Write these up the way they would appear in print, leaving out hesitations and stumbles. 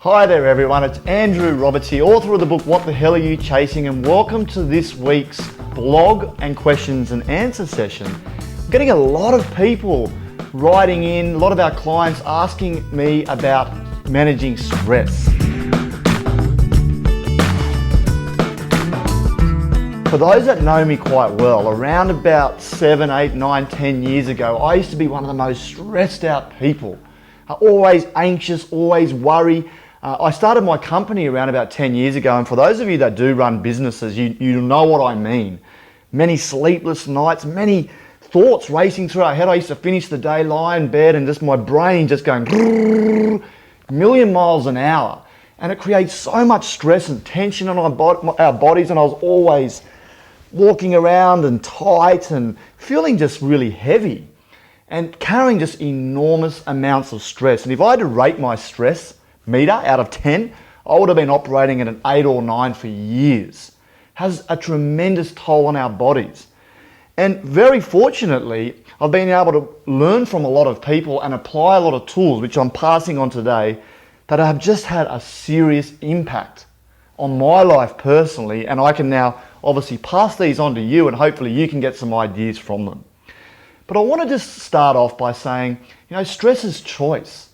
Hi there everyone, it's Andrew Roberts here, author of the book What the Hell Are You Chasing, and welcome to this week's blog and questions and answer session. I'm getting a lot of people writing in, a lot of our clients asking me about managing stress. For those that know me quite well, around about 7, 8, 9, 10 years ago, I used to be one of the most stressed out people. Always anxious, always worry. I started my company around about 10 years ago, and for those of you that do run businesses, you know what I mean. Many sleepless nights, many thoughts racing through our head. I used to finish the day, lie in bed, and just my brain just going a million miles an hour. And it creates so much stress and tension on our bodies, and I was always walking around and tight and feeling just really heavy and carrying just enormous amounts of stress. And if I had to rate my stress meter out of 10, I would have been operating at an 8 or 9 for years. Has a tremendous toll on our bodies. And very fortunately, I've been able to learn from a lot of people and apply a lot of tools, which I'm passing on today, that have just had a serious impact on my life personally, and I can now obviously pass these on to you, and hopefully you can get some ideas from them. But I want to just start off by saying, stress is choice.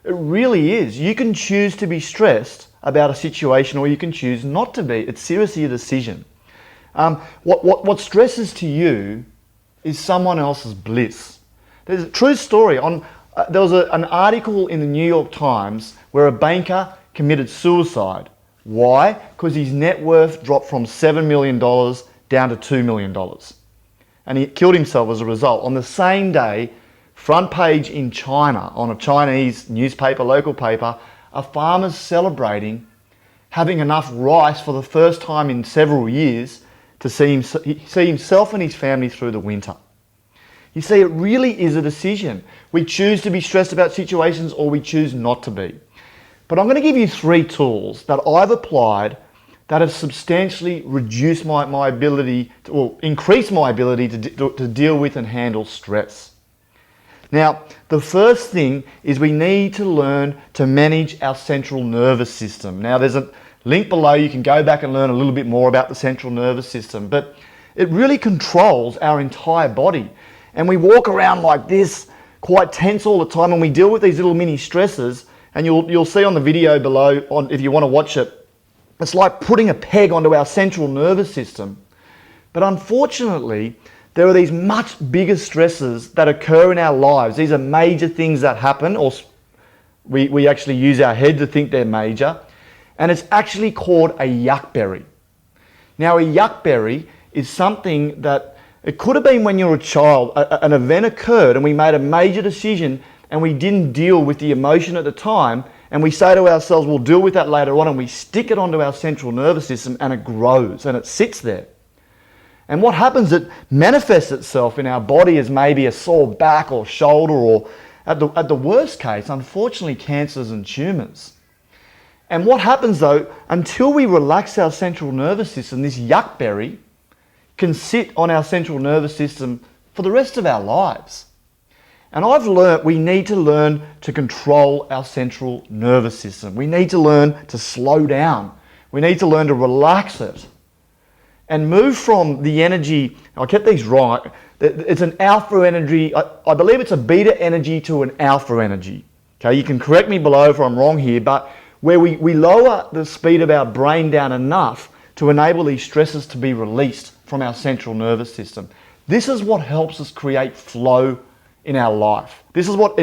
It really is. You can choose to be stressed about a situation, or you can choose not to be. It's seriously a decision. What stresses to you is someone else's bliss. There's a true story. There was an article in the New York Times where a banker committed suicide. Why? Because his net worth dropped from $7 million down to $2 million. And he killed himself as a result. On the same day, front page in China, on a Chinese newspaper, local paper, a farmer's celebrating having enough rice for the first time in several years to see himself and his family through the winter. You see, it really is a decision. We choose to be stressed about situations, or we choose not to be. But I'm going to give you 3 tools that I've applied that have substantially reduced my ability, or increased my ability to deal with and handle stress. Now, the first thing is we need to learn to manage our central nervous system. Now, there's a link below. You can go back and learn a little bit more about the central nervous system, but it really controls our entire body. And we walk around like this, quite tense all the time, and we deal with these little mini stresses, and you'll see on the video below, if you want to watch it, it's like putting a peg onto our central nervous system. But unfortunately, there are these much bigger stresses that occur in our lives. These are major things that happen, or we actually use our head to think they're major. And it's actually called a yuckberry. Now, a yuckberry is something that, it could have been when you were a child, an event occurred and we made a major decision and we didn't deal with the emotion at the time, and we say to ourselves, we'll deal with that later on, and we stick it onto our central nervous system, and it grows and it sits there. And what happens, it manifests itself in our body as maybe a sore back or shoulder, or at the worst case, unfortunately, cancers and tumours. And what happens though, until we relax our central nervous system, this yuckberry can sit on our central nervous system for the rest of our lives. And I've learnt we need to learn to control our central nervous system. We need to learn to slow down. We need to learn to relax it and move from the energy. I kept these wrong. It's an alpha energy. I believe it's a beta energy to an alpha energy. Okay, you can correct me below if I'm wrong here, but where we lower the speed of our brain down enough to enable these stresses to be released from our central nervous system. This is what helps us create flow in our life. This is what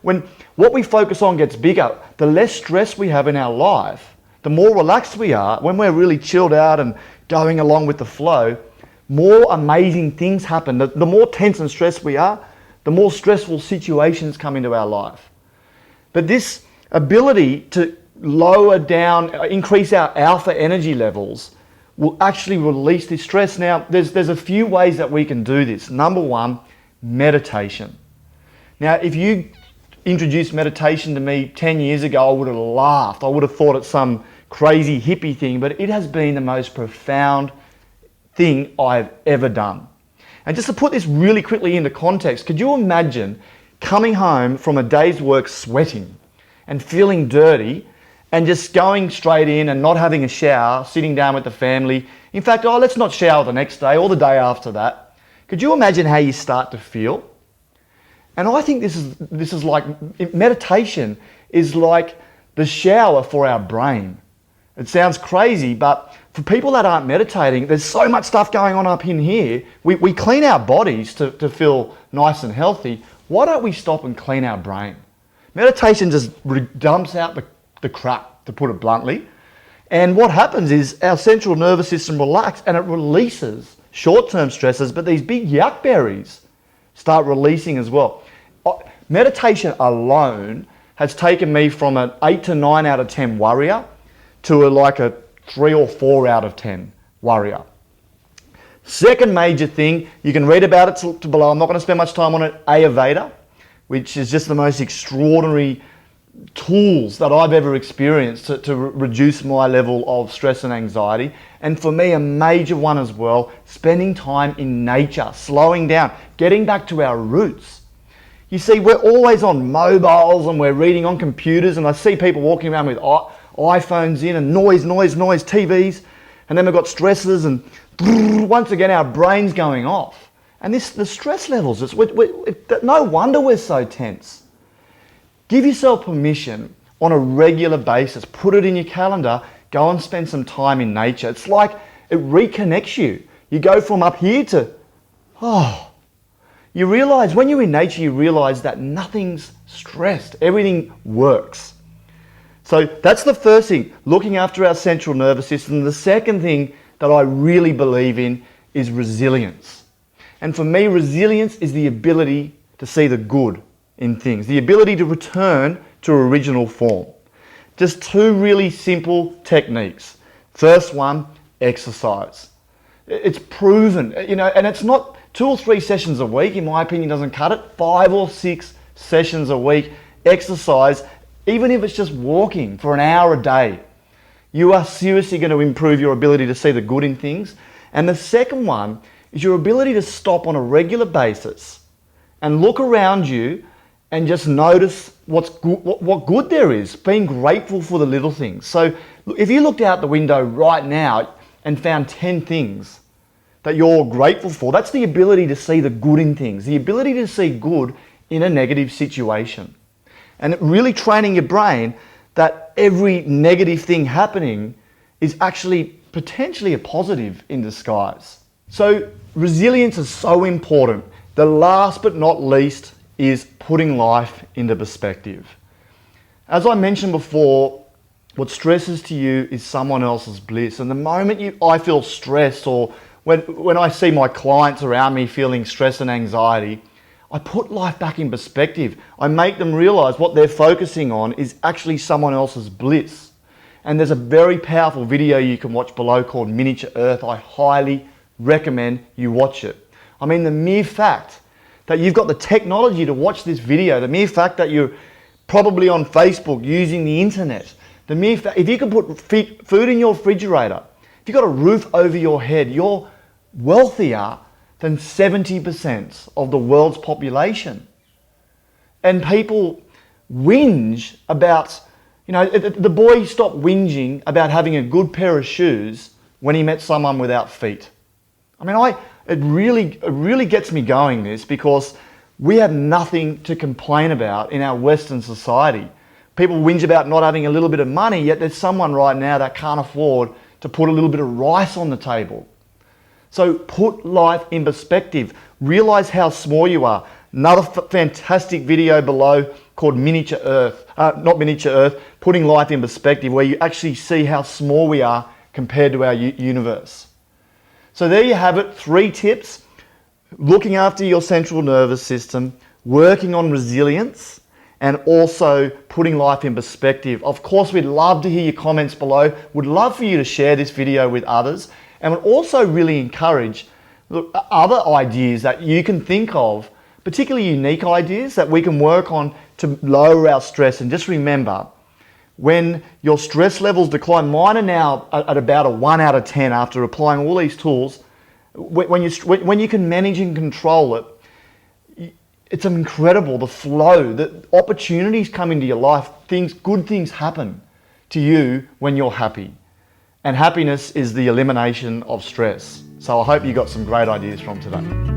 when what we focus on gets bigger, the less stress we have in our life, the more relaxed we are. When we're really chilled out and going along with the flow, more amazing things happen. The more tense and stressed we are, the more stressful situations come into our life. But this ability to lower down, increase our alpha energy levels will actually release this stress. Now, there's a few ways that we can do this. Number 1, meditation. Now, if you introduced meditation to me 10 years ago, I would have laughed. I would have thought it's some crazy hippie thing, but it has been the most profound thing I've ever done. And just to put this really quickly into context, could you imagine coming home from a day's work sweating and feeling dirty and just going straight in and not having a shower, sitting down with the family. In fact, let's not shower the next day or the day after that. Could you imagine how you start to feel? And I think this is like, meditation is like the shower for our brain. It sounds crazy, but for people that aren't meditating, there's so much stuff going on up in here. We clean our bodies to feel nice and healthy. Why don't we stop and clean our brain? Meditation just dumps out the crap, to put it bluntly. And what happens is our central nervous system relaxes and it releases short-term stresses, but these big yuck berries start releasing as well. Meditation alone has taken me from an 8 to 9 out of 10 worrier to like a 3 or 4 out of 10 worrier. Second major thing, you can read about it to below. I'm not going to spend much time on it. Ayurveda, which is just the most extraordinary tools that I've ever experienced to reduce my level of stress and anxiety. And for me, a major one as well, spending time in nature, slowing down, getting back to our roots. You see, we're always on mobiles and we're reading on computers, and I see people walking around with iPhones in and noise, TVs, and then we've got stresses and once again our brain's going off. And the stress levels, no wonder we're so tense. Give yourself permission on a regular basis. Put it in your calendar. Go and spend some time in nature. It's like it reconnects you. You go from up here to, you realize when you're in nature, you realize that nothing's stressed. Everything works. So that's the first thing, looking after our central nervous system. The second thing that I really believe in is resilience. And for me, resilience is the ability to see the good in things, the ability to return to original form. Just two really simple techniques. First one, exercise. It's proven, and it's not 2 or 3 sessions a week, in my opinion, doesn't cut it. 5 or 6 sessions a week, exercise, even if it's just walking for an hour a day. You are seriously going to improve your ability to see the good in things. And the second one is your ability to stop on a regular basis and look around you and just notice what good there is, being grateful for the little things. So if you looked out the window right now and found 10 things that you're grateful for, that's the ability to see the good in things, the ability to see good in a negative situation. And really training your brain that every negative thing happening is actually potentially a positive in disguise. So resilience is so important. The last but not least is putting life into perspective. As I mentioned before, what stresses to you is someone else's bliss. And the moment I feel stressed, or when I see my clients around me feeling stress and anxiety, I put life back in perspective. I make them realize what they're focusing on is actually someone else's bliss. And there's a very powerful video you can watch below called Miniature Earth. I highly recommend you watch it. I mean, the mere fact that you've got the technology to watch this video, the mere fact that you're probably on Facebook using the internet, the mere fact, if you can put food in your refrigerator, if you've got a roof over your head, you're wealthier than 70% of the world's population. And people whinge about, the boy stopped whinging about having a good pair of shoes when he met someone without feet. I mean, it really gets me going, this, because we have nothing to complain about in our Western society. People whinge about not having a little bit of money, yet there's someone right now that can't afford to put a little bit of rice on the table. So put life in perspective. Realize how small you are. Another fantastic video below called Miniature Earth, not Miniature Earth, Putting Life in Perspective, where you actually see how small we are compared to our universe. So there you have it, 3 tips: looking after your central nervous system, working on resilience, and also putting life in perspective. Of course, we'd love to hear your comments below. Would love for you to share this video with others, and would also really encourage other ideas that you can think of, particularly unique ideas that we can work on to lower our stress. And just remember, when your stress levels decline, mine are now at about a 1 out of 10 after applying all these tools. When you can manage and control it, it's incredible, the flow, the opportunities come into your life, good things happen. to you when you're happy. And happiness is the elimination of stress. So I hope you got some great ideas from today.